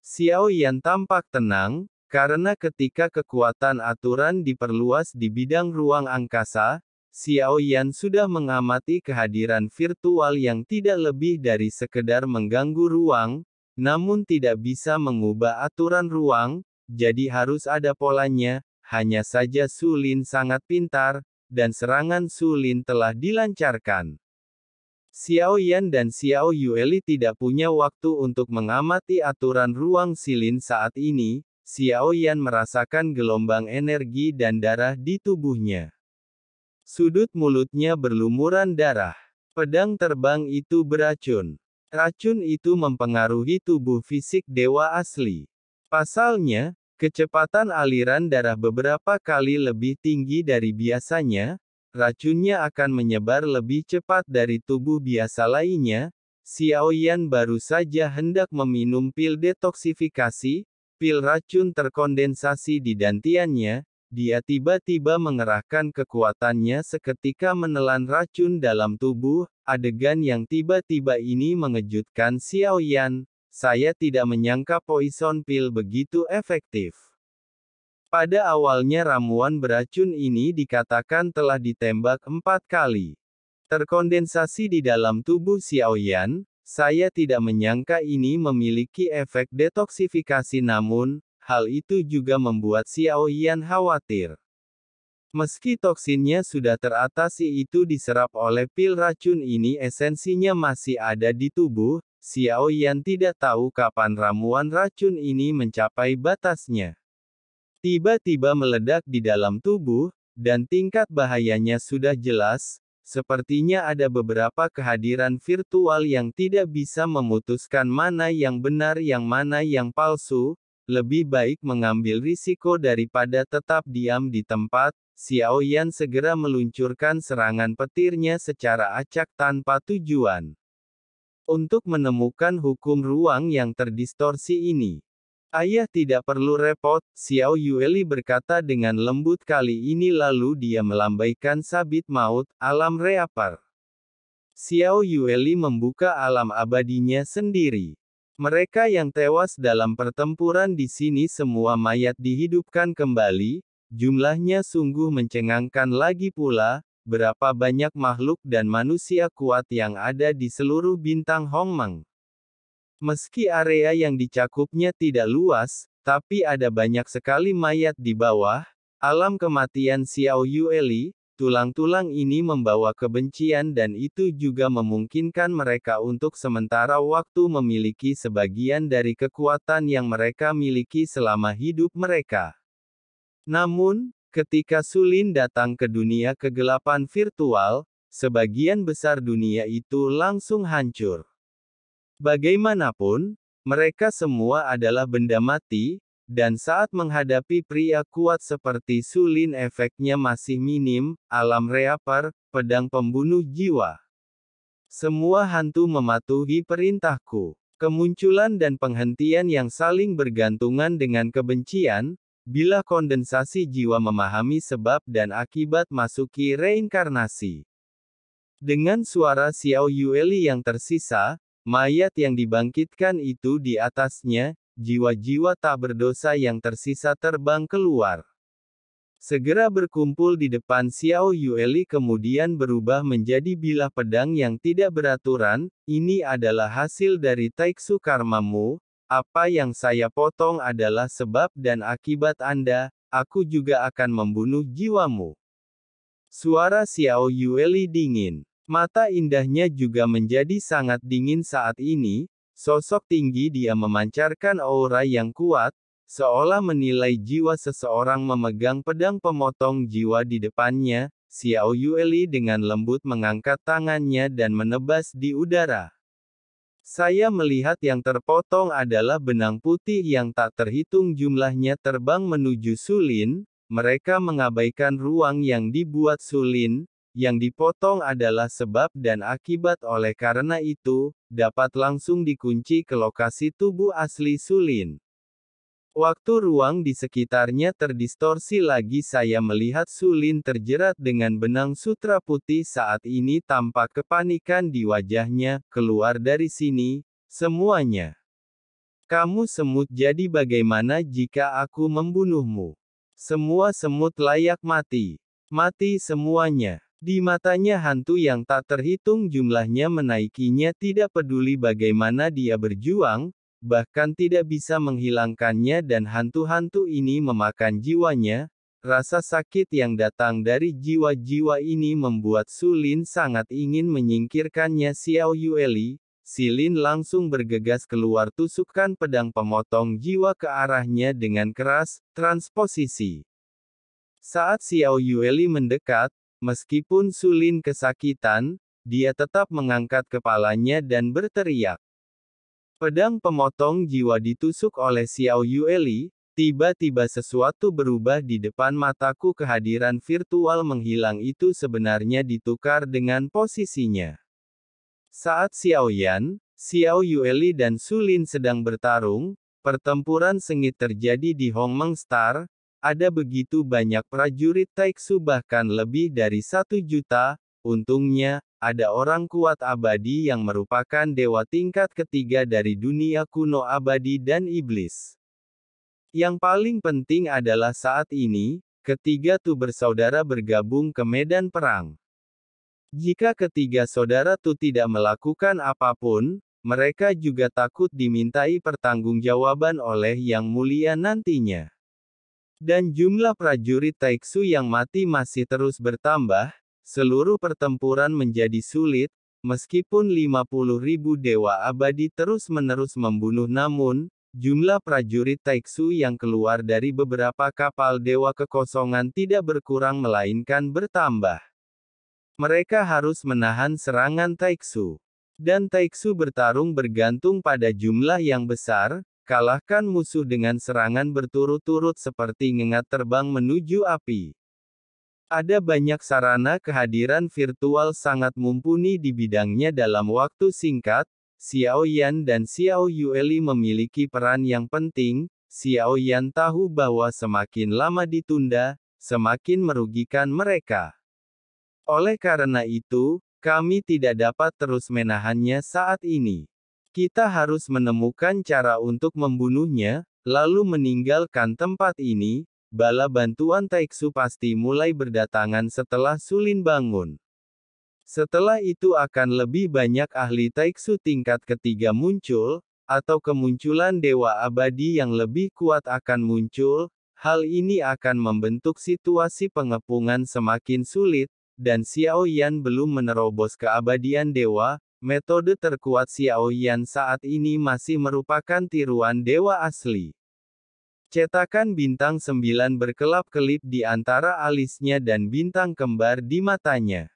Xiao Yan tampak tenang, karena ketika kekuatan aturan diperluas di bidang ruang angkasa, Xiao Yan sudah mengamati kehadiran virtual yang tidak lebih dari sekedar mengganggu ruang, namun tidak bisa mengubah aturan ruang, jadi harus ada polanya. Hanya saja Su Lin sangat pintar, dan serangan Su Lin telah dilancarkan. Xiao Yan dan Xiao Yueli tidak punya waktu untuk mengamati aturan ruang silin saat ini. Xiao Yan merasakan gelombang energi dan darah di tubuhnya. Sudut mulutnya berlumuran darah. Pedang terbang itu beracun. Racun itu mempengaruhi tubuh fisik dewa asli. Pasalnya, kecepatan aliran darah beberapa kali lebih tinggi dari biasanya. Racunnya akan menyebar lebih cepat dari tubuh biasa lainnya. Xiao Yan baru saja hendak meminum pil detoksifikasi, pil racun terkondensasi di dantiannya. Dia tiba-tiba mengerahkan kekuatannya seketika menelan racun dalam tubuh. Adegan yang tiba-tiba ini mengejutkan Xiao Yan. Saya tidak menyangka poison pill begitu efektif. Pada awalnya ramuan beracun ini dikatakan telah ditembak 4 kali. Terkondensasi di dalam tubuh Xiao Yan, saya tidak menyangka ini memiliki efek detoksifikasi namun, hal itu juga membuat Xiao Yan khawatir. Meski toksinnya sudah teratasi itu diserap oleh pil racun ini esensinya masih ada di tubuh, Xiao Yan tidak tahu kapan ramuan racun ini mencapai batasnya. Tiba-tiba meledak di dalam tubuh, dan tingkat bahayanya sudah jelas, sepertinya ada beberapa kehadiran virtual yang tidak bisa memutuskan mana yang benar yang mana yang palsu, lebih baik mengambil risiko daripada tetap diam di tempat. Xiao Yan segera meluncurkan serangan petirnya secara acak tanpa tujuan. Untuk menemukan hukum ruang yang terdistorsi ini. Ayah tidak perlu repot, Xiao Yueli berkata dengan lembut kali ini lalu dia melambaikan sabit maut, alam reapar. Xiao Yueli membuka alam abadinya sendiri. Mereka yang tewas dalam pertempuran di sini semua mayat dihidupkan kembali, jumlahnya sungguh mencengangkan lagi pula, berapa banyak makhluk dan manusia kuat yang ada di seluruh bintang Hongmeng. Meski area yang dicakupnya tidak luas, tapi ada banyak sekali mayat di bawah, alam kematian Xiao Yueli, tulang-tulang ini membawa kebencian dan itu juga memungkinkan mereka untuk sementara waktu memiliki sebagian dari kekuatan yang mereka miliki selama hidup mereka. Namun, ketika Su Lin datang ke dunia kegelapan virtual, sebagian besar dunia itu langsung hancur. Bagaimanapun, mereka semua adalah benda mati, dan saat menghadapi pria kuat seperti Su Lin efeknya masih minim, alam reapar, pedang pembunuh jiwa. Semua hantu mematuhi perintahku. Kemunculan dan penghentian yang saling bergantungan dengan kebencian, bila kondensasi jiwa memahami sebab dan akibat masuki reinkarnasi. Dengan suara Xiao Yueli yang tersisa, mayat yang dibangkitkan itu di atasnya, jiwa-jiwa tak berdosa yang tersisa terbang keluar. Segera berkumpul di depan Xiao Yueli kemudian berubah menjadi bilah pedang yang tidak beraturan. Ini adalah hasil dari taiksu karmamu. Apa yang saya potong adalah sebab dan akibat Anda, aku juga akan membunuh jiwamu. Suara Xiao Yueli dingin. Mata indahnya juga menjadi sangat dingin saat ini, sosok tinggi dia memancarkan aura yang kuat, seolah menilai jiwa seseorang memegang pedang pemotong jiwa di depannya. Xiao Yueli dengan lembut mengangkat tangannya dan menebas di udara. Saya melihat yang terpotong adalah benang putih yang tak terhitung jumlahnya terbang menuju Su Lin. Mereka mengabaikan ruang yang dibuat Su Lin. Yang dipotong adalah sebab dan akibat oleh karena itu, dapat langsung dikunci ke lokasi tubuh asli Su Lin. Waktu ruang di sekitarnya terdistorsi lagi saya melihat Su Lin terjerat dengan benang sutra putih saat ini tampak kepanikan di wajahnya, keluar dari sini, semuanya. Kamu semut, jadi bagaimana jika aku membunuhmu? Semua semut layak mati. Mati semuanya. Di matanya hantu yang tak terhitung jumlahnya menaikinya, tidak peduli bagaimana dia berjuang, bahkan tidak bisa menghilangkannya, dan hantu-hantu ini memakan jiwanya. Rasa sakit yang datang dari jiwa-jiwa ini membuat Su Lin sangat ingin menyingkirkannya. Xiao Yueli, Si Lin langsung bergegas keluar, tusukkan pedang pemotong jiwa ke arahnya dengan keras. Transposisi. Saat Xiao Yueli mendekat, meskipun Su Lin kesakitan, dia tetap mengangkat kepalanya dan berteriak. Pedang pemotong jiwa ditusuk oleh Xiao Yueli. Tiba-tiba sesuatu berubah di depan mataku. Kehadiran virtual menghilang itu sebenarnya ditukar dengan posisinya. Saat Xiao Yan, Xiao Yueli dan Su Lin sedang bertarung, pertempuran sengit terjadi di Hongmeng Star. Ada begitu banyak prajurit Taiksu, bahkan lebih dari 1 juta. Untungnya, ada orang kuat abadi yang merupakan dewa tingkat ketiga dari dunia kuno abadi dan iblis. Yang paling penting adalah saat ini, ketiga Tu bersaudara bergabung ke medan perang. Jika ketiga saudara Tu tidak melakukan apapun, mereka juga takut dimintai pertanggungjawaban oleh Yang Mulia nantinya. Dan jumlah prajurit Taiksu yang mati masih terus bertambah. Seluruh pertempuran menjadi sulit, meskipun 50.000 dewa abadi terus-menerus membunuh, namun jumlah prajurit Taiksu yang keluar dari beberapa kapal Dewa Kekosongan tidak berkurang melainkan bertambah. Mereka harus menahan serangan Taiksu. Dan Taiksu bertarung bergantung pada jumlah yang besar. Kalahkan musuh dengan serangan berturut-turut seperti ngengat terbang menuju api. Ada banyak sarana. Kehadiran virtual sangat mumpuni di bidangnya. Dalam waktu singkat, Xiao Yan dan Xiao Yueli memiliki peran yang penting. Xiao Yan tahu bahwa semakin lama ditunda, semakin merugikan mereka. Oleh karena itu, kami tidak dapat terus menahannya saat ini. Kita harus menemukan cara untuk membunuhnya, lalu meninggalkan tempat ini. Bala bantuan Taiksu pasti mulai berdatangan setelah Su Lin bangun. Setelah itu akan lebih banyak ahli Taiksu tingkat ketiga muncul, atau kemunculan dewa abadi yang lebih kuat akan muncul. Hal ini akan membentuk situasi pengepungan semakin sulit. Dan Xiao Yan belum menerobos keabadian dewa. Metode terkuat Xiao Yan saat ini masih merupakan tiruan dewa asli. Cetakan bintang 9 berkelap-kelip di antara alisnya dan bintang kembar di matanya.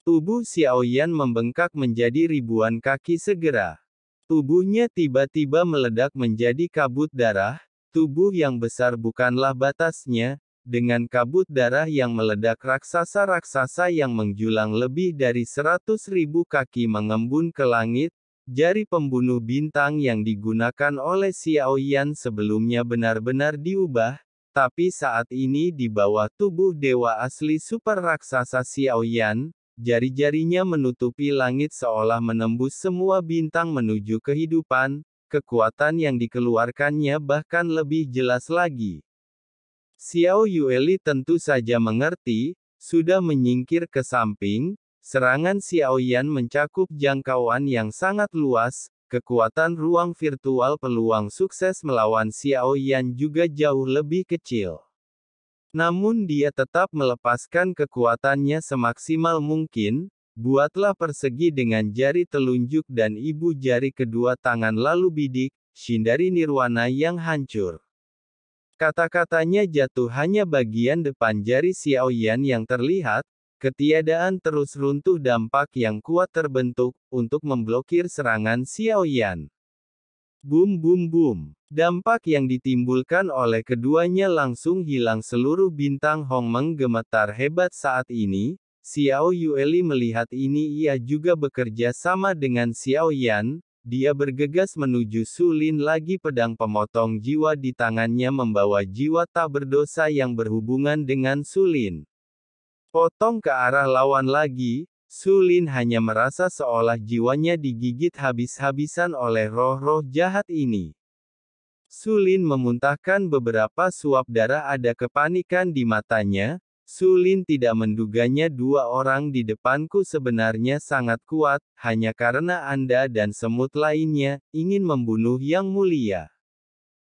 Tubuh Xiao Yan membengkak menjadi ribuan kaki segera. Tubuhnya tiba-tiba meledak menjadi kabut darah. Tubuh yang besar bukanlah batasnya. Dengan kabut darah yang meledak, raksasa-raksasa yang menjulang lebih dari 100.000 kaki mengembun ke langit. Jari pembunuh bintang yang digunakan oleh Xiao Yan sebelumnya benar-benar diubah, tapi saat ini di bawah tubuh dewa asli super raksasa Xiao Yan, jari-jarinya menutupi langit seolah menembus semua bintang menuju kehidupan. Kekuatan yang dikeluarkannya bahkan lebih jelas lagi. Xiao Yueli tentu saja mengerti, sudah menyingkir ke samping. Serangan Xiao Yan mencakup jangkauan yang sangat luas. Kekuatan ruang virtual, peluang sukses melawan Xiao Yan juga jauh lebih kecil. Namun dia tetap melepaskan kekuatannya semaksimal mungkin. Buatlah persegi dengan jari telunjuk dan ibu jari kedua tangan, lalu bidik, Shindari Nirwana yang hancur. Kata-katanya jatuh, hanya bagian depan jari Xiao Yan yang terlihat. Ketiadaan terus runtuh, dampak yang kuat terbentuk, untuk memblokir serangan Xiao Yan. Boom boom boom. Dampak yang ditimbulkan oleh keduanya langsung hilang. Seluruh bintang Hongmeng gemetar hebat saat ini. Xiao Yueli melihat ini, ia juga bekerja sama dengan Xiao Yan. Dia bergegas menuju Su Lin lagi, pedang pemotong jiwa di tangannya membawa jiwa tak berdosa yang berhubungan dengan Su Lin. Potong ke arah lawan lagi. Su Lin hanya merasa seolah jiwanya digigit habis-habisan oleh roh-roh jahat ini. Sulin memuntahkan beberapa suap darah. Ada kepanikan di matanya. Sulin tidak menduganya dua orang di depanku sebenarnya sangat kuat, hanya karena Anda dan semut lainnya, ingin membunuh Yang Mulia.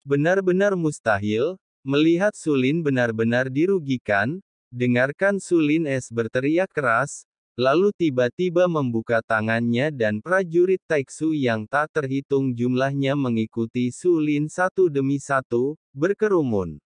Benar-benar mustahil, melihat Sulin benar-benar dirugikan, dengarkan Sulin es berteriak keras, lalu tiba-tiba membuka tangannya dan prajurit Taiksu yang tak terhitung jumlahnya mengikuti Sulin satu demi satu, berkerumun.